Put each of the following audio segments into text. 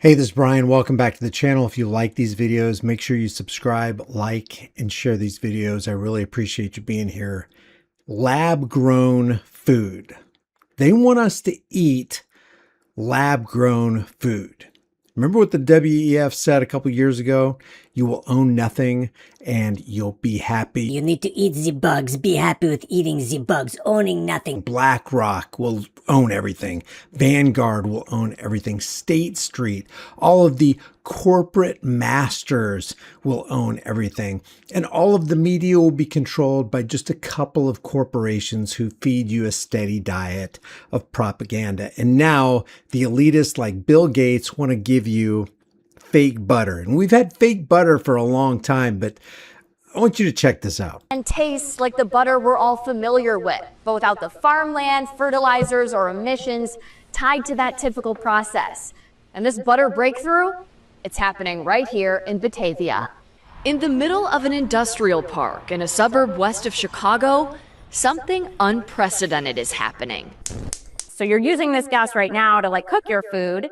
Hey, this is Brian. Welcome back to the channel. If you like these videos, make sure you subscribe, like, and share these videos. I really appreciate you being here. Lab-grown food. They want us to eat lab-grown food. Remember what the WEF said a couple years ago? You will own nothing and you'll be happy. You need to eat the bugs. Be happy with eating the bugs, owning nothing. BlackRock will own everything. Vanguard will own everything. State Street, all of the corporate masters will own everything. And all of the media will be controlled by just a couple of corporations who feed you a steady diet of propaganda. And now the elitists like Bill Gates want to give you fake butter. And we've had fake butter for a long time, but I want you to check this out. And tastes like the butter we're all familiar with, but without the farmland, fertilizers, or emissions tied to that typical process. And this butter breakthrough, it's happening right here in Batavia. In the middle of an industrial park in a suburb west of Chicago, something unprecedented is happening. So you're using this gas right now to cook your food.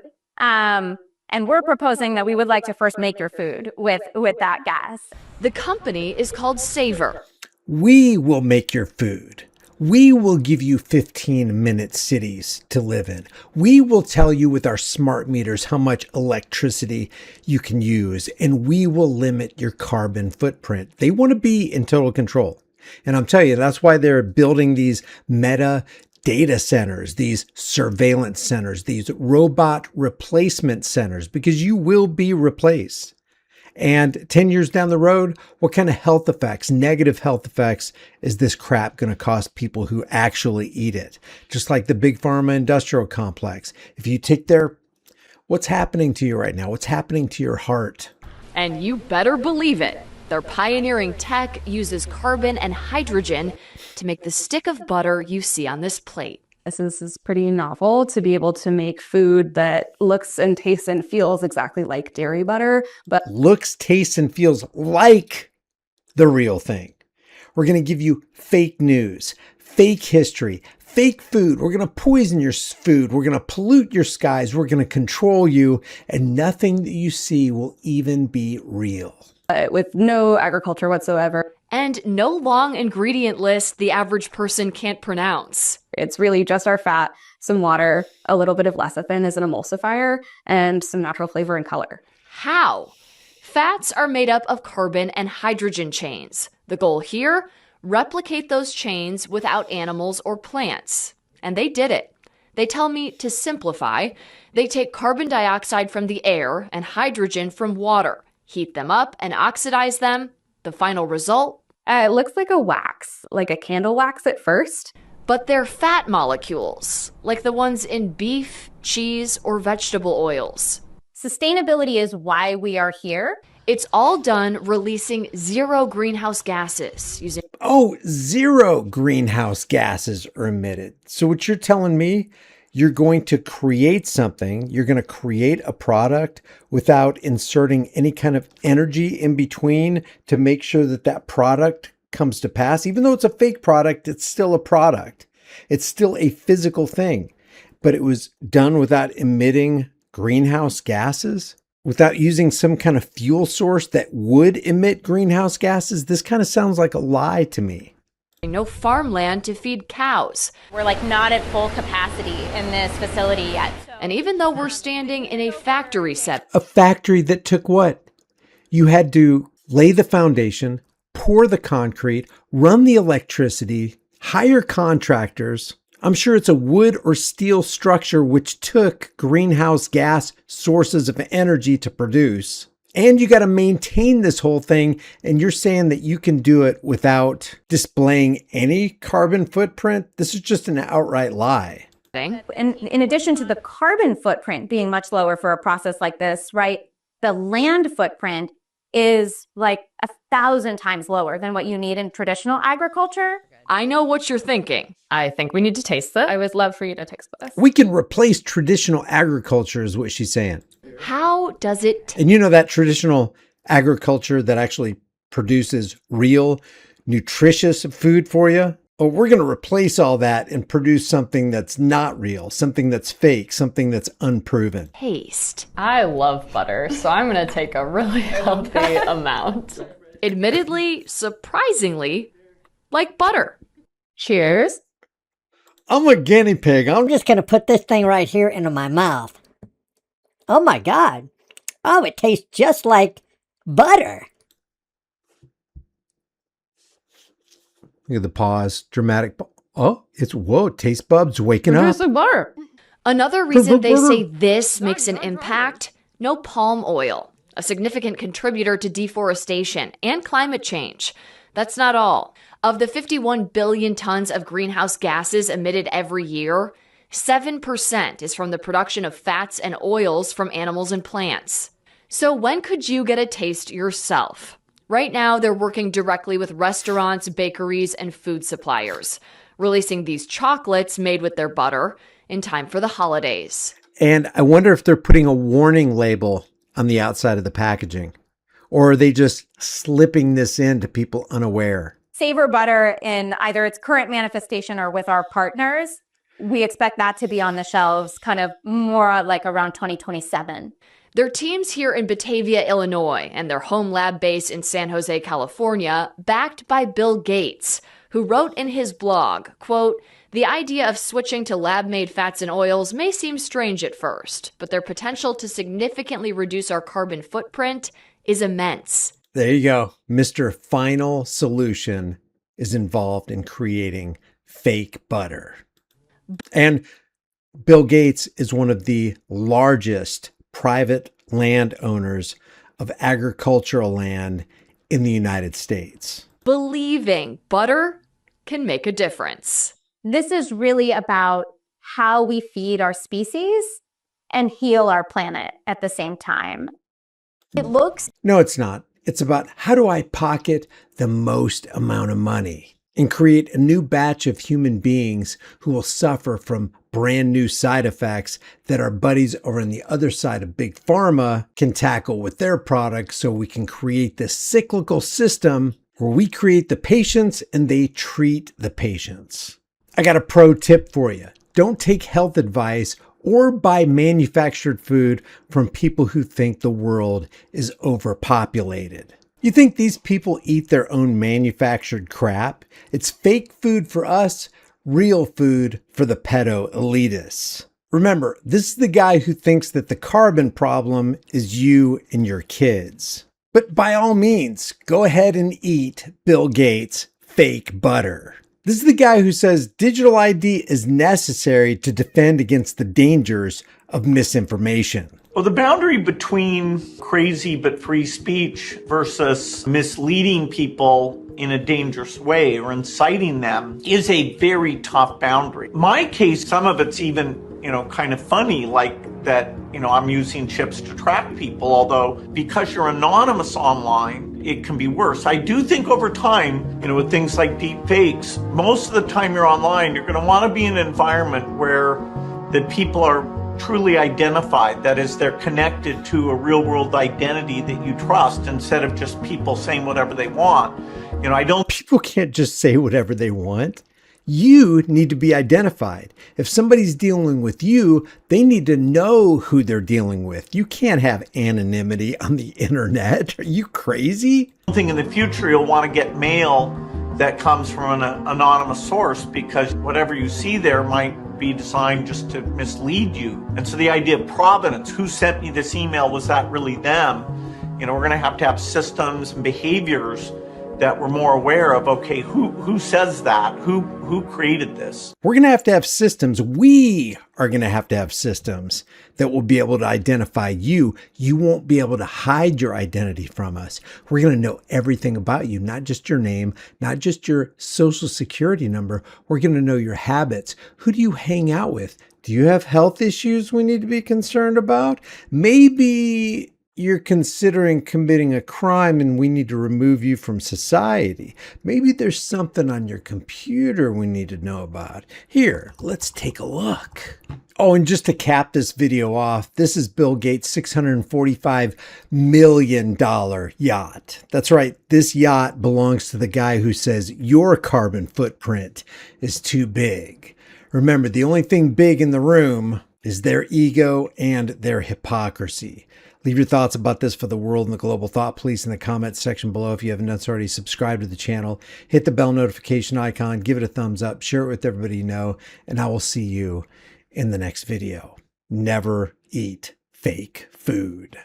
And we're proposing that we would like to first make your food with that gas. The company is called Savor. We will make your food. We will give you 15-minute cities to live in. We will tell you with our smart meters how much electricity you can use, and we will limit your carbon footprint. They want to be in total control. And I'm telling you, that's why they're building these meta data centers, these surveillance centers, these robot replacement centers, because you will be replaced. And 10 years down the road, what kind of health effects, negative health effects, is this crap going to cost people who actually eat it? Just like the big pharma industrial complex. If you take what's happening to you right now? What's happening to your heart? And you better believe it. Their pioneering tech uses carbon and hydrogen to make the stick of butter you see on this plate. This is pretty novel to be able to make food that looks and tastes and feels exactly like dairy butter, but looks, tastes, and feels like the real thing. We're going to give you fake news, fake history, fake food. We're going to poison your food. We're going to pollute your skies. We're going to control you, and nothing that you see will even be real. with no agriculture whatsoever. And no long ingredient list the average person can't pronounce. It's really just our fat, some water, a little bit of lecithin as an emulsifier, and some natural flavor and color. How? Fats are made up of carbon and hydrogen chains. The goal here? Replicate those chains without animals or plants. And they did it. They tell me to simplify. They take carbon dioxide from the air and hydrogen from water, heat them up and oxidize them. The final result? It looks like a wax, like a candle wax at first. But they're fat molecules, like the ones in beef, cheese, or vegetable oils. Sustainability is why we are here. It's all done releasing zero greenhouse gases using... Oh, zero greenhouse gases are emitted. So what you're telling me, you're going to create something, you're going to create a product without inserting any kind of energy in between to make sure that that product comes to pass. Even though it's a fake product, it's still a product. It's still a physical thing, but it was done without emitting greenhouse gases, without using some kind of fuel source that would emit greenhouse gases. This kind of sounds like a lie to me. No farmland to feed cows. We're not at full capacity in this facility yet. And even though we're standing in a factory set, a factory that took what? You had to lay the foundation, pour the concrete, run the electricity, hire contractors. I'm sure it's a wood or steel structure which took greenhouse gas sources of energy to produce. And you got to maintain this whole thing. And you're saying that you can do it without displaying any carbon footprint? This is just an outright lie. And in addition to the carbon footprint being much lower for a process like this, right, the land footprint is 1,000 times lower than what you need in traditional agriculture. I know what you're thinking. I think we need to taste it. I would love for you to taste this. We can replace traditional agriculture is what she's saying. How does it And you know that traditional agriculture that actually produces real nutritious food for you? Oh, we're going to replace all that and produce something that's not real, something that's fake, something that's unproven. Taste. I love butter, so I'm going to take a really healthy amount. Admittedly, surprisingly, like butter. Cheers. I'm a guinea pig. I'm just gonna put this thing right here into my mouth. Oh my God. Oh, it tastes just like butter. Look at the pause, dramatic. Oh, taste buds waking up. Just like butter. Another reason they say this makes an impact, no palm oil, a significant contributor to deforestation and climate change. That's not all. Of the 51 billion tons of greenhouse gases emitted every year, 7% is from the production of fats and oils from animals and plants. So when could you get a taste yourself? Right now, they're working directly with restaurants, bakeries, and food suppliers, releasing these chocolates made with their butter in time for the holidays. And I wonder if they're putting a warning label on the outside of the packaging, or are they just slipping this in to people unaware? Savor butter in either its current manifestation or with our partners. We expect that to be on the shelves kind of more like around 2027. Their teams here in Batavia, Illinois, and their home lab base in San Jose, California, backed by Bill Gates, who wrote in his blog, quote, "The idea of switching to lab-made fats and oils may seem strange at first, but their potential to significantly reduce our carbon footprint is immense." There you go. Mr. Final Solution is involved in creating fake butter. And Bill Gates is one of the largest private landowners of agricultural land in the United States. Believing butter can make a difference. This is really about how we feed our species and heal our planet at the same time. It looks No, it's not. It's about how do I pocket the most amount of money and create a new batch of human beings who will suffer from brand new side effects that our buddies over on the other side of Big Pharma can tackle with their products, so we can create this cyclical system where we create the patients and they treat the patients. I got a pro tip for you. Don't take health advice or buy manufactured food from people who think the world is overpopulated. You think these people eat their own manufactured crap? It's fake food for us, real food for the pedo elitists. Remember, this is the guy who thinks that the carbon problem is you and your kids. But by all means, go ahead and eat Bill Gates' fake butter. This is the guy who says digital ID is necessary to defend against the dangers of misinformation. Well, the boundary between crazy but free speech versus misleading people in a dangerous way or inciting them is a very tough boundary. My case, some of it's even, kind of funny, like that, I'm using chips to track people, although because you're anonymous online, it can be worse. I do think over time, with things like deep fakes, most of the time you're online, you're going to want to be in an environment where the people are truly identified. That is, they're connected to a real world identity that you trust instead of just people saying whatever they want. People can't just say whatever they want. You need to be identified. If somebody's dealing with you, they need to know who they're dealing with. You can't have anonymity on the internet. Are you crazy? I think in the future you'll want to get mail that comes from an anonymous source, because whatever you see there might be designed just to mislead you. And so the idea of provenance, who sent me this email, was that really them? We're going to have systems and behaviors that we're more aware of. Okay, who says that? Who created this? We're going to have systems. We are going to have systems that will be able to identify you. You won't be able to hide your identity from us. We're going to know everything about you, not just your name, not just your social security number. We're going to know your habits. Who do you hang out with? Do you have health issues we need to be concerned about? Maybe you're considering committing a crime and we need to remove you from society. Maybe there's something on your computer we need to know about. Here, let's take a look. Oh, and just to cap this video off, this is Bill Gates' $645 million yacht. That's right, this yacht belongs to the guy who says your carbon footprint is too big. Remember, the only thing big in the room is their ego and their hypocrisy. Leave your thoughts about this for the world and the global thought police in the comments section below. If you haven't done so already, subscribe to the channel, hit the bell notification icon, give it a thumbs up, share it with everybody you know, and I will see you in the next video. Never eat fake food.